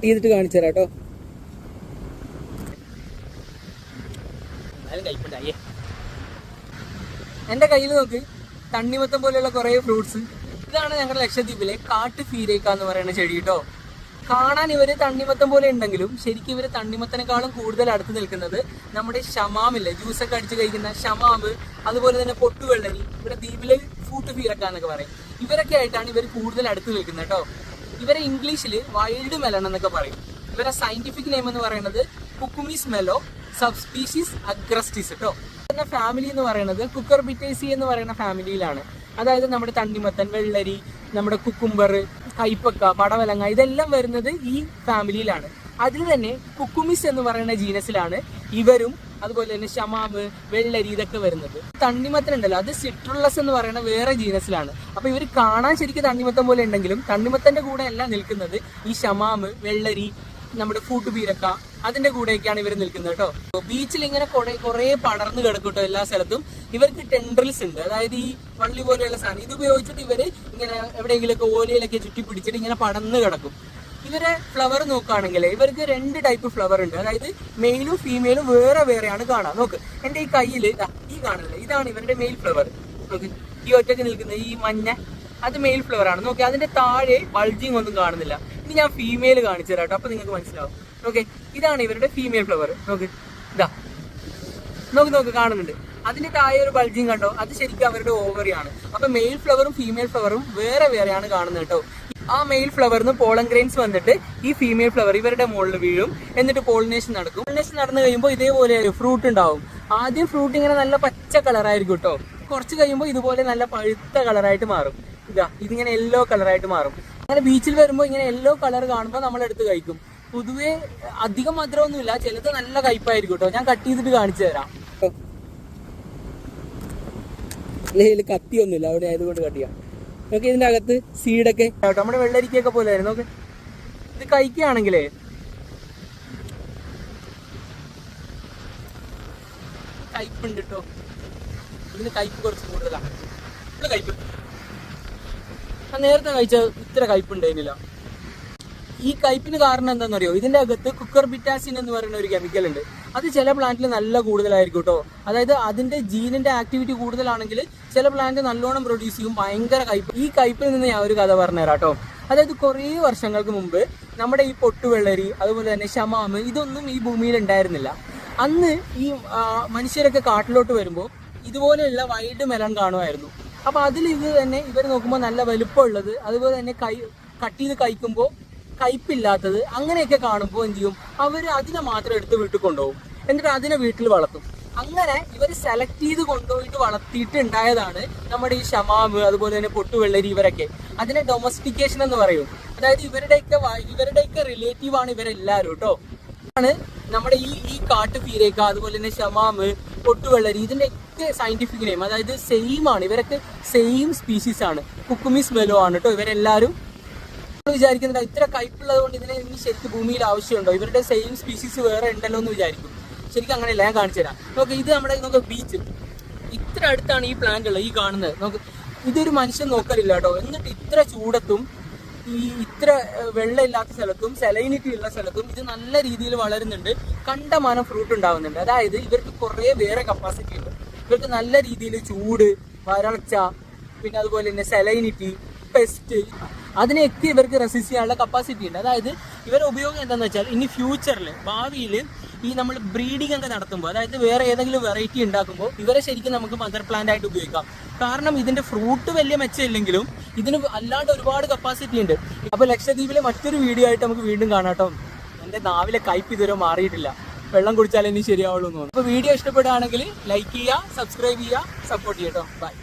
ചെയ്തിട്ട് കാണിച്ചു തരാം കേട്ടോ. എന്റെ കയ്യിൽ നോക്ക്, തണ്ണിമത്തം പോലെയുള്ള കുറെ ഫ്രൂട്ട്സ്. ഇതാണ് ഞങ്ങളുടെ ലക്ഷദ്വീപിലെ കാട്ട് ഫീരേക്ക എന്ന് പറയുന്ന ചെടി കേട്ടോ. കാണാൻ ഇവര് തണ്ണിമത്തം പോലെ ഉണ്ടെങ്കിലും ശരിക്കും ഇവര് തണ്ണിമത്തനേക്കാളും കൂടുതൽ അടുത്ത് നിൽക്കുന്നത് നമ്മുടെ ഷമാമില്ലേ, ജ്യൂസൊക്കെ അടിച്ച് കഴിക്കുന്ന ഷമാമ്, അതുപോലെ തന്നെ പൊട്ടുവെള്ളരി, ഇവിടെ ദ്വീപില് ഫൂട്ട് ഫീരക്ക എന്നൊക്കെ പറയും. ഇവരൊക്കെ ആയിട്ടാണ് ഇവർ കൂടുതൽ അടുത്ത് നിൽക്കുന്നത് കേട്ടോ. ഇവരെ ഇംഗ്ലീഷിൽ വൈൽഡ് മെലൺ എന്നൊക്കെ പറയും. ഇവരെ സയന്റിഫിക് നെയിം എന്ന് പറയുന്നത് കുക്കുമിസ് മെലോ സബ് സ്പീഷീസ് അഗ്രസ്റ്റിസ് കേട്ടോ. ഫാമിലി എന്ന് പറയുന്നത് കുക്കർബിറ്റേസി എന്ന് പറയുന്ന ഫാമിലിയിലാണ്. അതായത് നമ്മുടെ തണ്ണിമത്തൻ, വെള്ളരി, നമ്മുടെ കുക്കുംബർ, കൈപ്പക്ക, പടവലങ്ങ ഇതെല്ലാം വരുന്നത് ഈ ഫാമിലിയിലാണ്. അതിൽ തന്നെ കുക്കുമിസ് എന്ന് പറയുന്ന ജീനസിലാണ് ഇവരും അതുപോലെ തന്നെ ഷമാമ്, വെള്ളരി ഇതൊക്കെ വരുന്നത്. തണ്ണിമത്തൻ ഉണ്ടല്ലോ, അത് സിട്രുള്ളസ് എന്ന് പറയുന്ന വേറെ ജീനസിലാണ്. അപ്പൊ ഇവർ കാണാൻ ശരിക്കും തണ്ണിമത്തൻ പോലെ ഉണ്ടെങ്കിലും തണ്ണിമത്തന്റെ കൂടെ അല്ല നിൽക്കുന്നത് ഈ ഷമാമ്, വെള്ളരി, നമ്മുടെ ഫൂട്ട് പീരക്ക അതിന്റെ കൂടെയൊക്കെയാണ് ഇവർ നിൽക്കുന്നത് കേട്ടോ. ബീച്ചിൽ ഇങ്ങനെ കുറെ പടർന്ന് കിടക്കും കേട്ടോ എല്ലാ സ്ഥലത്തും. ഇവർക്ക് ടെൻഡ്രിൽസ് ഉണ്ട്, അതായത് ഈ വള്ളി പോലെയുള്ള സാധനം. ഇത് ഉപയോഗിച്ചിട്ട് ഇവര് ഇങ്ങനെ എവിടെയെങ്കിലുമൊക്കെ ഓലയിലൊക്കെ ചുറ്റി പിടിച്ചിട്ട് ഇങ്ങനെ പടർന്ന് കിടക്കും. ഇവരെ ഫ്ലവർ നോക്കുകയാണെങ്കിൽ ഇവർക്ക് 2 ടൈപ്പ് ഫ്ലവർ ഉണ്ട്. അതായത് മെയിലും ഫീമെയിലും വേറെ വേറെയാണ് കാണാം. നോക്ക്, എന്റെ ഈ കയ്യിൽ ഈ കാണുന്നില്ല, ഇതാണ് ഇവരുടെ മെയിൽ ഫ്ലവർ. നോക്ക്, ഈ ഒറ്റയ്ക്ക് നിൽക്കുന്ന ഈ മഞ്ഞ അത് മെയിൽ ഫ്ലവർ ആണ്. നോക്കി, അതിന്റെ താഴെ ബൾജിങ് ഒന്നും കാണുന്നില്ല. ഇനി ഞാൻ ഫീമെയിൽ കാണിച്ചു തരാം കേട്ടോ, അപ്പൊ നിങ്ങൾക്ക് മനസ്സിലാവും. ഓക്കെ, ഇതാണ് ഇവരുടെ ഫീമെയിൽ ഫ്ലവർ. നോക്ക്, ഇതാ നോക്ക് കാണുന്നുണ്ട്. അതിന്റെ താഴെ ഒരു ബൾജിങ് കണ്ടോ, അത് ശരിക്കും അവരുടെ ഓവറിയാണ്. അപ്പൊ മെയിൽ ഫ്ലവറും ഫീമെയിൽ ഫ്ലവറും വേറെ വേറെയാണ് കാണുന്നത് കേട്ടോ. ആ മെയിൽ ഫ്ലവറിന് പോളൻ ഗ്രെയിൻസ് വന്നിട്ട് ഈ ഫീമെയിൽ ഫ്ലവർ ഇവരുടെ മുകളിൽ വീഴും. എന്നിട്ട് പോളിനേഷൻ നടക്കും. പോളിനേഷൻ നടന്നു കഴിയുമ്പോൾ ഇതേപോലെ ഫ്രൂട്ട് ഉണ്ടാവും. ആദ്യം ഫ്രൂട്ട് ഇങ്ങനെ നല്ല പച്ച കളറായിരിക്കും കേട്ടോ. കുറച്ച് കഴിയുമ്പോൾ ഇതുപോലെ നല്ല പഴുത്ത കളറായിട്ട് മാറും. ഇതിങ്ങനെ യെല്ലോ കളറായിട്ട് മാറും. അങ്ങനെ ബീച്ചിൽ വരുമ്പോൾ ഇങ്ങനെ യെല്ലോ കളർ കാണുമ്പോൾ നമ്മൾ എടുത്ത് കഴിക്കും. പൊതുവേ അധികം മധുരമൊന്നുമില്ല, ചിലത് നല്ല കയ്പായിരിക്കും കേട്ടോ. ഞാൻ കട്ട് ചെയ്തിട്ട് കാണിച്ചു തരാം. കത്തിയൊന്നുമില്ല, അവിടെ ആയതുകൊണ്ട് കട്ട് ചെയ്യാം. നോക്കി, ഇതിന്റെ അകത്ത് സീഡൊക്കെ നമ്മുടെ വെള്ളരിക്കൊക്കെ പോലെ ആയിരുന്നു. നോക്ക്, ഇത് കഴിക്കുകയാണെങ്കിലേ കയ്പുണ്ട് കേട്ടോ. ഇതിന് കയ്പ് കുറച്ച് കൂടുതലാണ്. കയ്പ് ഞാൻ നേരത്തെ കഴിച്ച ഇത്ര കയ്പുണ്ടായിരുന്നില്ല. ഈ കയ്പിന് കാരണം എന്താണെന്നറിയോ, ഇതിന്റെ അകത്ത് കുക്കർബിറ്റാസിൻ എന്ന് പറയുന്ന ഒരു കെമിക്കൽ ഉണ്ട്. അത് ചില പ്ലാന്റിൽ നല്ല കൂടുതലായിരിക്കും കേട്ടോ. അതായത് അതിന്റെ ജീനിന്റെ ആക്ടിവിറ്റി കൂടുതലാണെങ്കിൽ ചില പ്ലാന്റ് നല്ലോണം പ്രൊഡ്യൂസ് ചെയ്യും, ഭയങ്കര കയ്പ്. ഈ കയ്പിൽ നിന്ന് ഞാൻ ഒരു കഥ പറഞ്ഞുതരാം കേട്ടോ. അതായത് കുറേ വർഷങ്ങൾക്ക് മുമ്പ് നമ്മുടെ ഈ പൊട്ടുവെള്ളരി, അതുപോലെ തന്നെ ഷമാമ്, ഇതൊന്നും ഈ ഭൂമിയിൽ ഉണ്ടായിരുന്നില്ല. അന്ന് ഈ മനുഷ്യരൊക്കെ കാട്ടിലോട്ട് വരുമ്പോൾ ഇതുപോലെയുള്ള വൈൽഡ് മെലൺ കാണുമായിരുന്നു. അപ്പൊ അതിൽ ഇത് തന്നെ ഇവർ നോക്കുമ്പോൾ നല്ല വലുപ്പമുള്ളത്, അതുപോലെ തന്നെ കട്ട് ചെയ്ത് കഴിക്കുമ്പോൾ കയ്പില്ലാത്തത്, അങ്ങനെയൊക്കെ കാണുമ്പോൾ എന്ത് ചെയ്യും, അവർ അതിനെ മാത്രം എടുത്ത് വീട്ടിൽ കൊണ്ടുപോകും. എന്നിട്ട് അതിനെ വീട്ടിൽ വളർത്തും. അങ്ങനെ ഇവർ സെലക്ട് ചെയ്ത് കൊണ്ടുപോയിട്ട് വളർത്തിയിട്ട് ഉണ്ടായതാണ് നമ്മുടെ ഈ ഷമാമ്, അതുപോലെ തന്നെ പൊട്ടുവെള്ളരി. ഇവരൊക്കെ അതിനെ ഡൊമസ്റ്റിക്കേഷൻ എന്ന് പറയും. അതായത് ഇവരുടെയൊക്കെ റിലേറ്റീവ് ആണ് ഇവരെല്ലാവരും കേട്ടോ. ആണ് നമ്മുടെ ഈ കാട്ട് ഫീരേക്ക, അതുപോലെ തന്നെ ഷമാമ്, പൊട്ടുവെള്ളരി, ഇതിന്റെ ഒക്കെ സയന്റിഫിക് നെയിം. അതായത് സെയിം ആണ്, ഇവരൊക്കെ സെയിം സ്പീഷീസ് ആണ്. കുക്കുമിസ് മെലോ ആണ് കേട്ടോ ഇവരെല്ലാവരും. വിചാരിക്കുന്നുണ്ട് ഇത്ര കയ്പുള്ളത് കൊണ്ട് ഇതിനെ ഇനി ശരിക്കും ഭൂമിയിൽ ആവശ്യമുണ്ടോ, ഇവരുടെ സെയിം സ്പീഷീസ് വേറെ ഉണ്ടല്ലോ എന്ന് വിചാരിക്കും. ശരിക്കും അങ്ങനെയല്ല, ഞാൻ കാണിച്ചു തരാം. നോക്ക്, ഇത് നമ്മുടെ ബീച്ച് ഇത്ര അടുത്താണ് ഈ പ്ലാന്റ് ഉള്ളത്, ഈ കാണുന്നത്. നോക്ക്, ഇതൊരു മനുഷ്യൻ നോക്കലില്ല കേട്ടോ. എന്നിട്ട് ഇത്ര ചൂടത്തും ഇത്ര വെള്ളമില്ലാത്ത സ്ഥലത്തും സെലൈനിറ്റി ഉള്ള സ്ഥലത്തും ഇത് നല്ല രീതിയിൽ വളരുന്നുണ്ട്. കണ്ടമാനം ഫ്രൂട്ട് ഉണ്ടാവുന്നുണ്ട്. അതായത് ഇവർക്ക് കുറേ വേറെ കപ്പാസിറ്റി ഉണ്ട്. ഇവർക്ക് നല്ല രീതിയിൽ ചൂട്, വരൾച്ച, പിന്നെ അതുപോലെ തന്നെ സെലൈനിറ്റി, പെസ്റ്റ്, അതിനെയൊക്കെ ഇവർക്ക് റെസിസ്റ്റ് ചെയ്യാനുള്ള കപ്പാസിറ്റി ഉണ്ട്. അതായത് ഇവരുടെ ഉപയോഗം എന്താണെന്ന് വെച്ചാൽ ഇനി ഫ്യൂച്ചറിൽ, ഭാവിയിൽ ഈ നമ്മൾ ബ്രീഡിംഗ് ഒക്കെ നടത്തുമ്പോൾ, അതായത് വേറെ ഏതെങ്കിലും വെറൈറ്റി ഉണ്ടാക്കുമ്പോൾ ഇവരെ ശരിക്കും നമുക്ക് മദർ പ്ലാന്റ് ആയിട്ട് ഉപയോഗിക്കാം. കാരണം ഇതിന്റെ ഫ്രൂട്ട് വലിയ മെച്ചമില്ലെങ്കിലും ഇതിന് അല്ലാണ്ട് ഒരുപാട് കപ്പാസിറ്റി ഉണ്ട്. അപ്പോൾ ലക്ഷദ്വീപിലെ മറ്റൊരു വീഡിയോ ആയിട്ട് നമുക്ക് വീണ്ടും കാണാം കേട്ടോ. എൻ്റെ നാവിലെ കയ്പ് ഇതുവരെ മാറിയിട്ടില്ല, വെള്ളം കുടിച്ചാലേ ഇനി ശരിയാവുള്ളൂ എന്ന് തോന്നുന്നു. അപ്പോൾ വീഡിയോ ഇഷ്ടപ്പെടുകയാണെങ്കിൽ ലൈക്ക് ചെയ്യുക, സബ്സ്ക്രൈബ് ചെയ്യുക, സപ്പോർട്ട് ചെയ്യുക കേട്ടോ. ബൈ.